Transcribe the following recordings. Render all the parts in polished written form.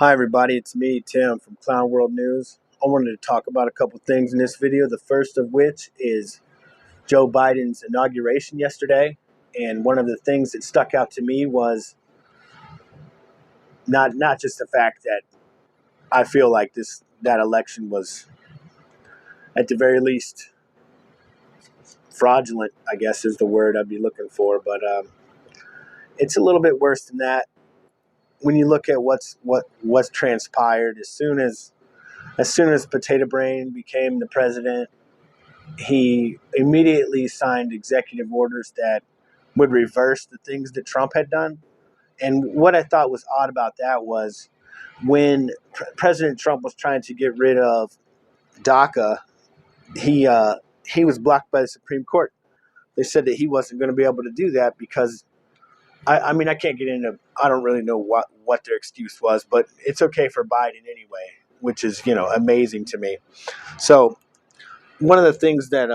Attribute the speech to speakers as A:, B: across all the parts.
A: Hi everybody, it's me, Tim from Clown World News. I wanted to talk about a couple things in this video. The first of which is Joe Biden's inauguration yesterday. And one of the things that stuck out to me was not just the fact that I feel like that election was at the very least fraudulent, I guess is the word I'd be looking for, but it's a little bit worse than that. When you look at what's transpired, as soon as Potato Brain became the president, he immediately signed executive orders that would reverse the things that Trump had done. And what I thought was odd about that was when President Trump was trying to get rid of DACA, he was blocked by the Supreme Court. They said that he wasn't going to be able to do that because I mean, I can't get into, I don't really know what their excuse was, but it's okay for Biden anyway, which is, amazing to me. So one of the things that,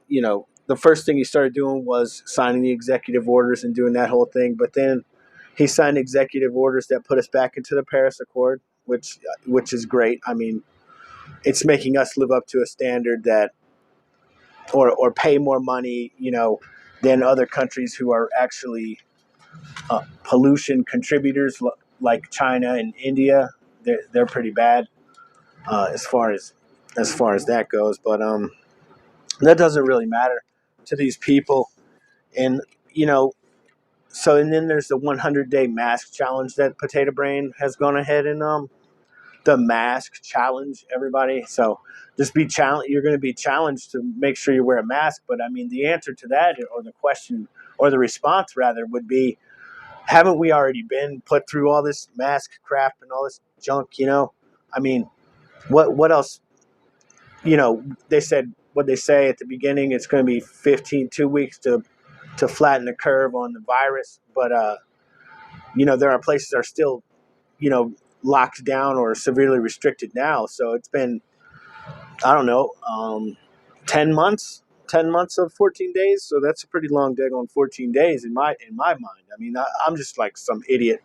A: the first thing he started doing was signing the executive orders and doing that whole thing. But then he signed executive orders that put us back into the Paris Accord, which is great. I mean, it's making us live up to a standard that, or pay more money, than other countries who are actually pollution contributors like China and India. They're pretty bad as far as that goes. But that doesn't really matter to these people. And and then there's the 100-day mask challenge that Potato Brain has gone ahead and the mask challenge, everybody. So just be challenged. You're going to be challenged to make sure you wear a mask. But I mean, the answer to that, or the question, or the response rather, would be, haven't we already been put through all this mask crap and all this junk? I mean, what else? They said what they say at the beginning. It's going to be 2 weeks to flatten the curve on the virus. But there are places that are still, locked down or severely restricted now. So it's been, I don't know, 10 months. 10 months of 14 days, so that's a pretty long day on 14 days in my mind. I mean, I'm just like some idiot.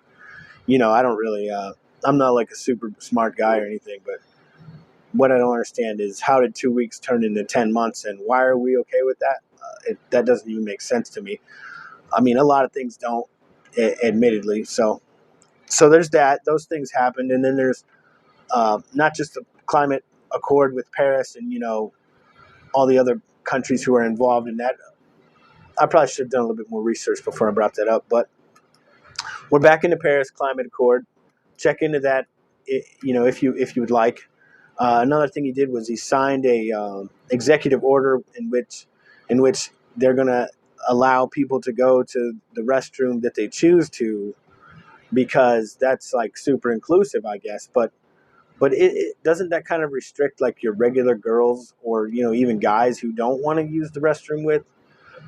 A: I don't really, I'm not like a super smart guy or anything, but what I don't understand is, how did 2 weeks turn into 10 months, and why are we okay with that? That doesn't even make sense to me. I mean, a lot of things don't, admittedly. So there's that. Those things happened, and then there's not just the climate accord with Paris and all the other countries who are involved in that. I probably should have done a little bit more research before I brought that up, but we're back in the Paris Climate Accord. Check into that, if you would like. Another thing he did was he signed a executive order in which they're going to allow people to go to the restroom that they choose to, because that's like super inclusive, I guess. But it doesn't that kind of restrict like your regular girls or even guys who don't want to use the restroom with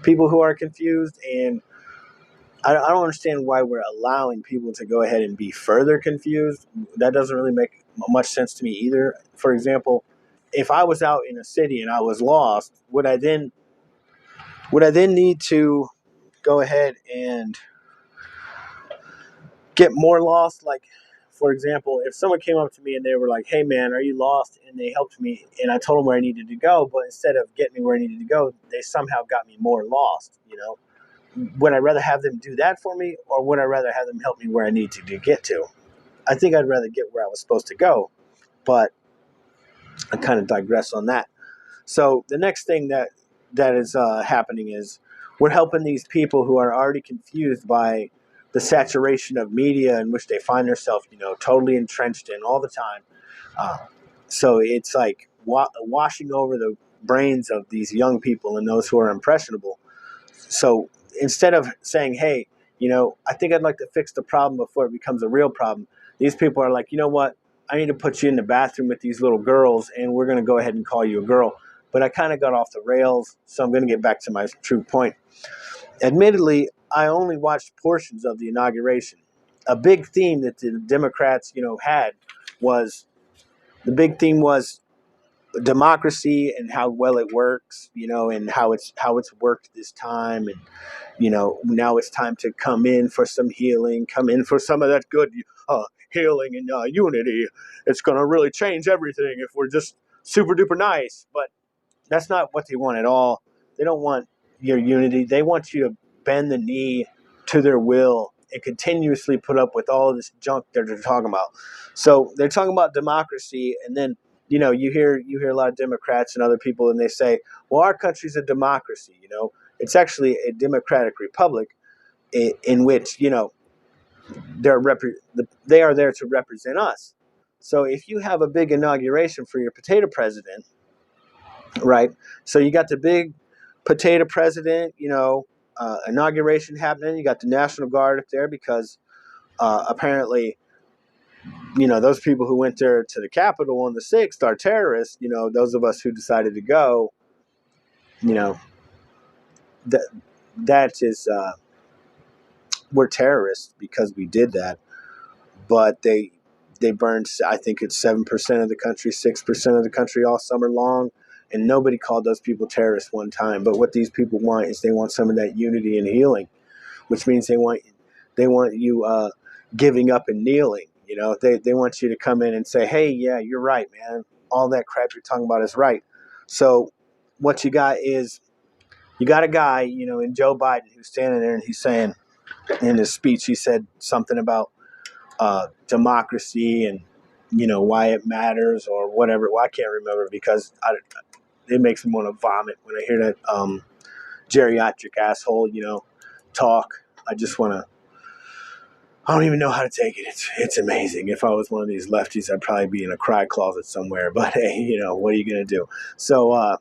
A: people who are confused. And I don't understand why we're allowing people to go ahead and be further confused. That doesn't really make much sense to me either. For example, if I was out in a city and I was lost, would I then need to go ahead and get more lost? Like, for example, if someone came up to me and they were like, "Hey man, are you lost?" and they helped me and I told them where I needed to go, but instead of getting me where I needed to go, they somehow got me more lost, would I rather have them do that for me, or would I rather have them help me where I need to get to? I think I'd rather get where I was supposed to go, but I kind of digress on that. So the next thing that is happening is we're helping these people who are already confused by the saturation of media in which they find themselves, totally entrenched in all the time. Uh, so it's like washing over the brains of these young people and those who are impressionable. So instead of saying, "Hey, I think I'd like to fix the problem before it becomes a real problem," these people are like, "You know what? I need to put you in the bathroom with these little girls, and we're going to go ahead and call you a girl." But I kind of got off the rails, so I'm going to get back to my true point. Admittedly, I only watched portions of the inauguration. A big theme that the Democrats, had was the big theme was democracy and how well it works, and how it's worked this time, and now it's time to come in for some healing, come in for some of that good healing and unity. It's going to really change everything if we're just super duper nice. But that's not what they want at all. They don't want your unity. They want you to bend the knee to their will and continuously put up with all of this junk that they're talking about. So they're talking about democracy, and then you hear a lot of Democrats and other people, and they say, "Well, our country's a democracy." It's actually a democratic republic in which they are there to represent us. So if you have a big inauguration for your potato president, right? So you got the big potato president, inauguration happening. You got the National Guard up there because apparently, those people who went there to the Capitol on the 6th are terrorists. Those of us who decided to go, you know, that that is we're terrorists because we did that. But they burned, I think it's 7% of the country, 6% of the country all summer long, and nobody called those people terrorists one time. But what these people want is they want some of that unity and healing, which means they want you giving up and kneeling. They want you to come in and say, hey, yeah, you're right, man. All that crap you're talking about is right. So what you got is you got a guy, in Joe Biden who's standing there and he's saying in his speech, he said something about democracy and why it matters or whatever. Well, I can't remember because it makes me want to vomit when I hear that geriatric asshole talk. I just want to. I don't even know how to take it. It's amazing. If I was one of these lefties, I'd probably be in a cry closet somewhere. But hey, what are you gonna do? So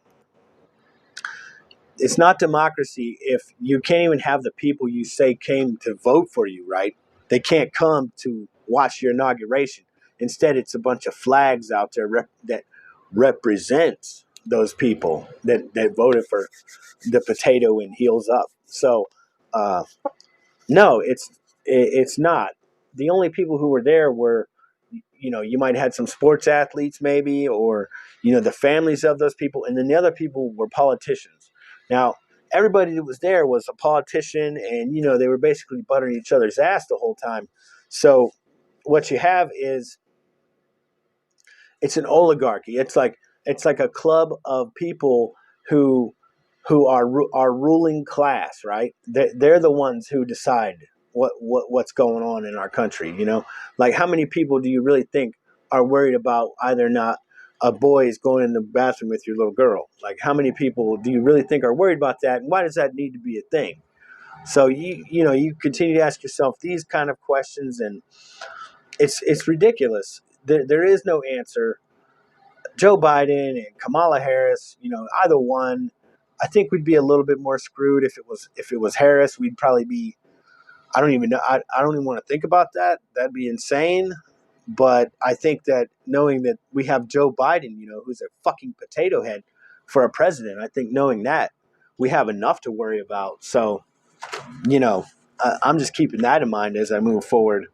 A: it's not democracy if you can't even have the people you say came to vote for you, right? They can't come to watch your inauguration. Instead, it's a bunch of flags out there that represents those people that voted for the potato and heels up. So uh, no, it's not. The only people who were there were, you might have had some sports athletes maybe, or the families of those people, and then the other people were politicians. Now, everybody that was there was a politician, and they were basically buttering each other's ass the whole time. So what you have is it's an oligarchy. It's like a club of people who who are ruling class, right? They're the ones who decide what's going on in our country. Like how many people do you really think are worried about either not a boy is going in the bathroom with your little girl? Like how many people do you really think are worried about that, and why does that need to be a thing? So you continue to ask yourself these kind of questions, and it's ridiculous. There is no answer. Joe Biden and Kamala Harris, either one, I think we'd be a little bit more screwed if it was Harris. We'd probably be. I don't even know. I don't even want to think about that. That'd be insane. But I think that knowing that we have Joe Biden, who's a fucking potato head for a president, I think knowing that we have enough to worry about. So, I'm just keeping that in mind as I move forward.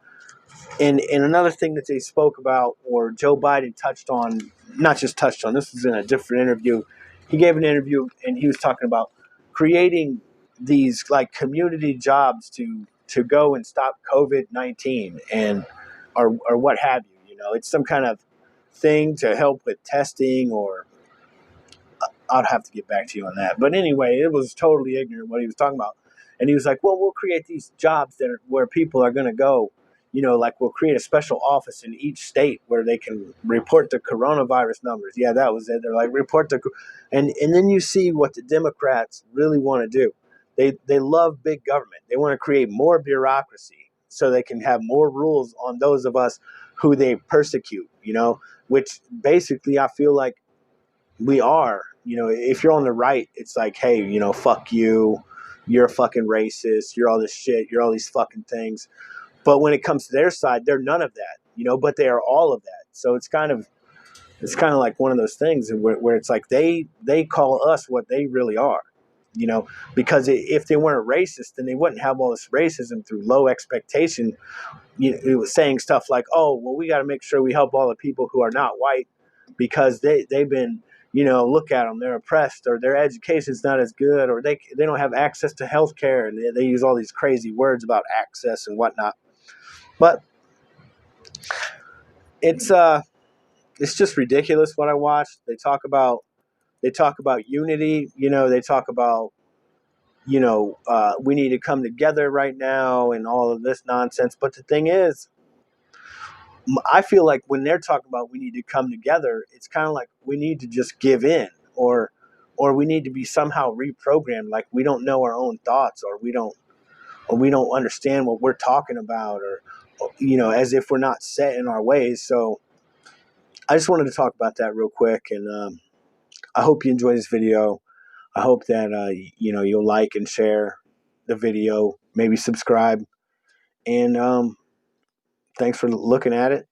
A: And another thing that they spoke about, or Joe Biden touched on, not just touched on, this was in a different interview. He gave an interview and he was talking about creating these like community jobs to go and stop COVID-19 and or what have you. It's some kind of thing to help with testing, or I'd have to get back to you on that. But anyway, it was totally ignorant what he was talking about. And he was like, well, we'll create these jobs where people are going to go, like we'll create a special office in each state where they can report the coronavirus numbers. Yeah, that was it. They're like, and then you see what the Democrats really want to do. They love big government. They want to create more bureaucracy so they can have more rules on those of us who they persecute, which basically I feel like we are. If you're on the right, it's like, hey, fuck you, you're a fucking racist, you're all this shit, you're all these fucking things. But when it comes to their side, they're none of that, but they are all of that. So it's kind of like one of those things where it's like they call us what they really are, because if they weren't racist, then they wouldn't have all this racism through low expectation. It was saying stuff like, oh, well, we got to make sure we help all the people who are not white because they've been, look at them, they're oppressed, or their education's not as good, or they don't have access to health care, and they use all these crazy words about access and whatnot. But it's just ridiculous what I watched. They talk about unity. They talk about we need to come together right now and all of this nonsense. But the thing is, I feel like when they're talking about we need to come together, it's kind of like we need to just give in, or we need to be somehow reprogrammed. Like we don't know our own thoughts, or we don't understand what we're talking about, or as if we're not set in our ways. So I just wanted to talk about that real quick, and I hope you enjoy this video. I hope that you'll like and share the video, maybe subscribe, and thanks for looking at it.